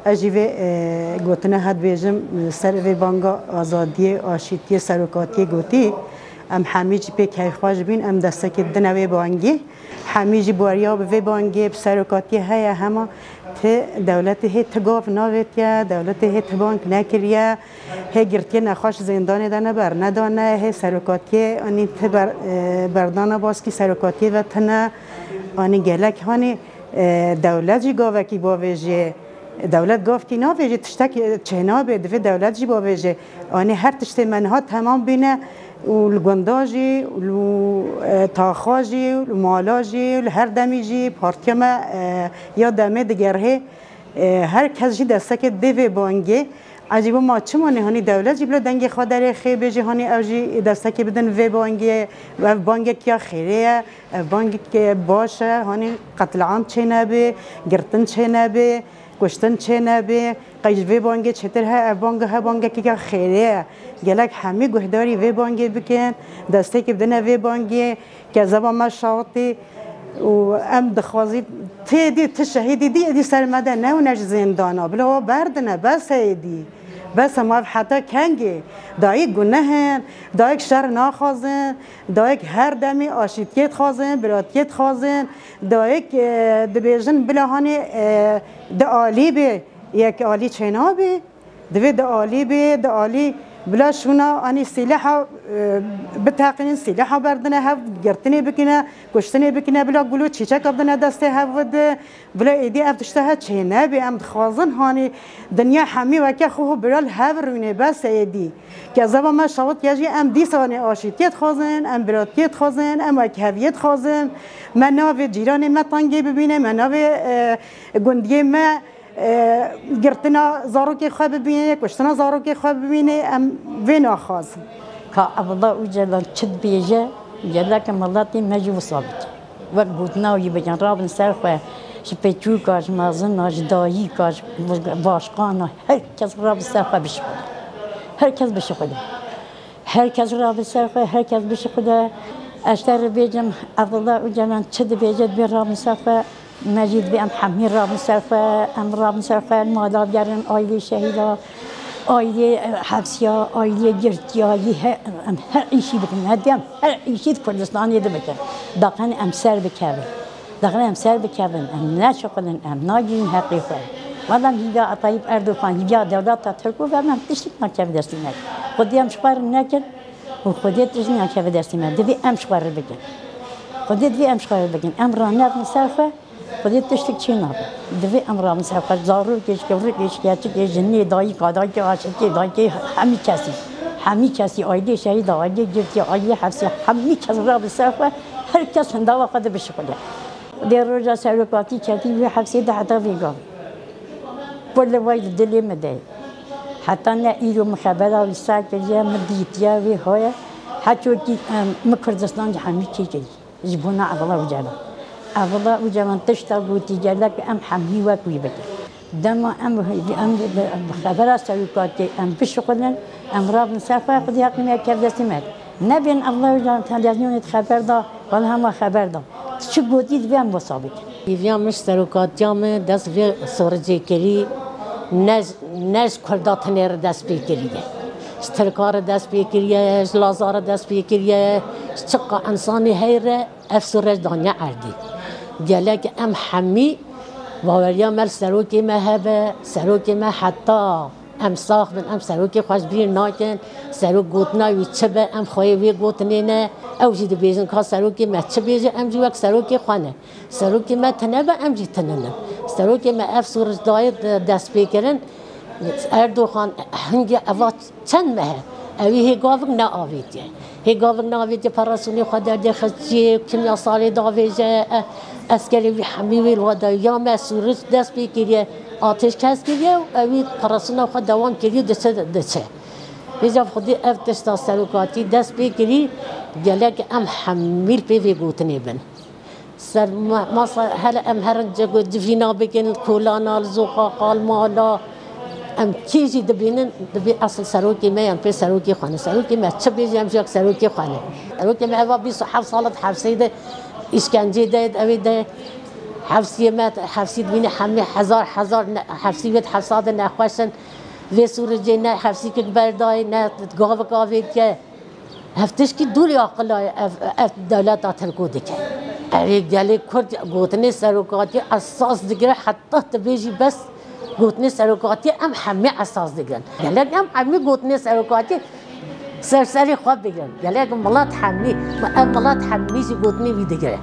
اجیو گوتنه هد بیجم سر وی بانگا آزادی آشیتی سروکاتی گوتی ام همیشه به کیفاش بین ام دسته که دنوی بانگی همیشه بوریا به بانگی سروکاتی های همه ته دولت هی تگاف ناویتیا دولت هی تبانک نکریا هی گرتی نخواش زندان دانه بر ندانه هی سروکاتی آنی تبر بردانه باز کی سروکاتی و تنه آنی گلک هانی دولت جی گاوه کی باویجه دولت گفت که ناویجه تشتک چنابه دوی دولت جی باویجه آنی هر تشت منها تمام بینه والگنداجی و تاخاجی و مالاجی و هر دمیجی پارتیم یا دمه دیگره هر کسی دسته که دوی بانگه عجیبه ما چه مانه هانی دولت جی بلا دنگ خادر خیبه جی هانی اوجی دسته که بدن وی بانگه و بانگه کیا خیره بانگه که باشه هانی قتل عام چه نبه گرتن چه نبه کشتن چه نبه قیج وی بانگه چطور ها بانگه که خیره گلک همه گهداری وی بانگه بکن دسته که بدن وی بانگه که زبان ما شاطی و ام دخوازی تیدی تشهیدی دی سرمده نه و نج زندانا بلا بردنه بس هیدی بس ما حتی کنگی دایک گناهن دایک شر ناخوازن دایک هر دمی آشیتیت خوازن براتیت خوازن دایک دبیجن بلا هانی دعالی به یک عالی چنا به دوی دعالی به دعالی بلا شونا آنی سلاح بتاقین سلاح بردنه هف گرتنی بکنه کشتنی بکنه بلا گلو چیچک بردنه دسته هفود بلا ایدی افتشته چه نبی ام خوازن هانی دنیا همی وکه خوه برال هف روینه بس ایدی که زبا ما شاوت یجی ام دی سانی آشیتیت خوازن ام براتیت خوازن ام وکهویت خوازن من ناوی جیران ما تانگی ببینه من ناوی گندی ما گرتنا زاروکی خواب ببینه کشتنا زاروکی خواب ببینه ام وینا خواز که اولا او جلال چد بیجه جلال که ملاتی مجبور ثابت و گوتناوی بگن رابن سرخواه شپیچو کاش مازن ناش دایی کاش باشقانا هر کس رابن سرخواه بشه خدا هر کس بشه خدا هر کس رابن سرخواه هر کس بشه خدا اشتر بیجم اولا او جلال چد بیجه بی رابن سرخواه مجید بی ام حمیر رابن سرخواه ام رابن سرخواه مادر گرن آیلی شهیدا آیلی حبسیا آیلی گرتیایی ام هر ایشی بکنم هدیم هر ایشی کردستانی ده بکن داخل ام سر بکن داخل ام سر بکن ام نشقلن ام ناجین حقی خود ولی هیچ عطایب اردوغان هیچ دولت ترکو و من تشتیک نکرد دستی نکرد خودی ام شقار نکرد و خودی تشتیک نکرد دستی نکرد دوی ام شقار بکن خودی دوی ام شقار بکن ام رانت مسافه خودی تشتیک چی نبود دوی ام ران مسافه زارو کش کفر کش کیچ کش جنی دایی کادای که عاشقی دایی که همی کسی آیدی شهید آیدی گرتی آیدی حفظی همی کس ران مسافه هر کس هنداوا خود بشه خدا در روزا سرکاتی چتی و حفظی ده حتی ویگا کل واید دلی مده حتی نه ایرو مخابره و ساک بجه مدیتیا وی های حتی که مکردستان همی چی چی زبونه اولا و جانا اولا و جوان تشتا بودی جلک ام حمی و کوی بکن دما ام خبر سرکاتی ام بشقلن ام راب مسافه خودی حق میکرد دستیمت نبین الله و جوان تلویزیون خبر دا ولی هم خبر دا چه بودید ویم مسابق ویم مش سرکاتیام دست وی سرجی کری نز کردات نر دست بیکریه استرکار دست بیکریه لازار دست بیکریه چقا انسانی هیره افسرج دنیا عردی جلك ام حمي ووريا مال سروكي ما هبه سروكي ما حتى ام صاخ من ام سروكي خوش بير ناكن سروك قوتنا ويتشبه ام خوي وي قوتنينا او جي دبيزن كا سروكي ما تشبيجي ام جي وك سروكي خانه سروكي ما تنبه ام جي تننم سروكي ما افسر داير دست بيكرن اردوغان هنگي اوات چند مه اوی هی گاوگ نآویدی هی گاوگ نآویدی پرسونی خدا دی خدی کمی سالی داویجه اسکری وی حمیوی الوادای یا مسئولیت دست بگیره آتش کس گیره اوی پرسونا خود دوام کردی دچه بیشتر خودی اف دست سرکاتی دست بگیری جلک ام حمیل پیوی گوتنی بن سر ما هر ام هر جگو دفینا بگن کولانا زوقا قال مالا ام چیزی دبینن دبی اصل سروکی میان پی سروکی خانه سروکی ما چه بیزی ام جاک سروکی خانه سروکی ما هوا 27 سالت حبسیده اسکنجه داد اوی ده حفصی مت حفصی بینی همه هزار حفصی وید حفصاد نخوشن و سورجی نه حفصی که بردای نه گاوید که هفتش کی دوری عقلای دولت آترکو دیگه اری گلی کرد گوتنی سرکاتی اساس دیگه حتی تبیجی بس گوتنی سرکاتی همه اساس دیگه گلی همه گوتنی سرکاتی سرسری خواب بگیرن گلی ملات همه ملات همیشه گوتنی وی دیگه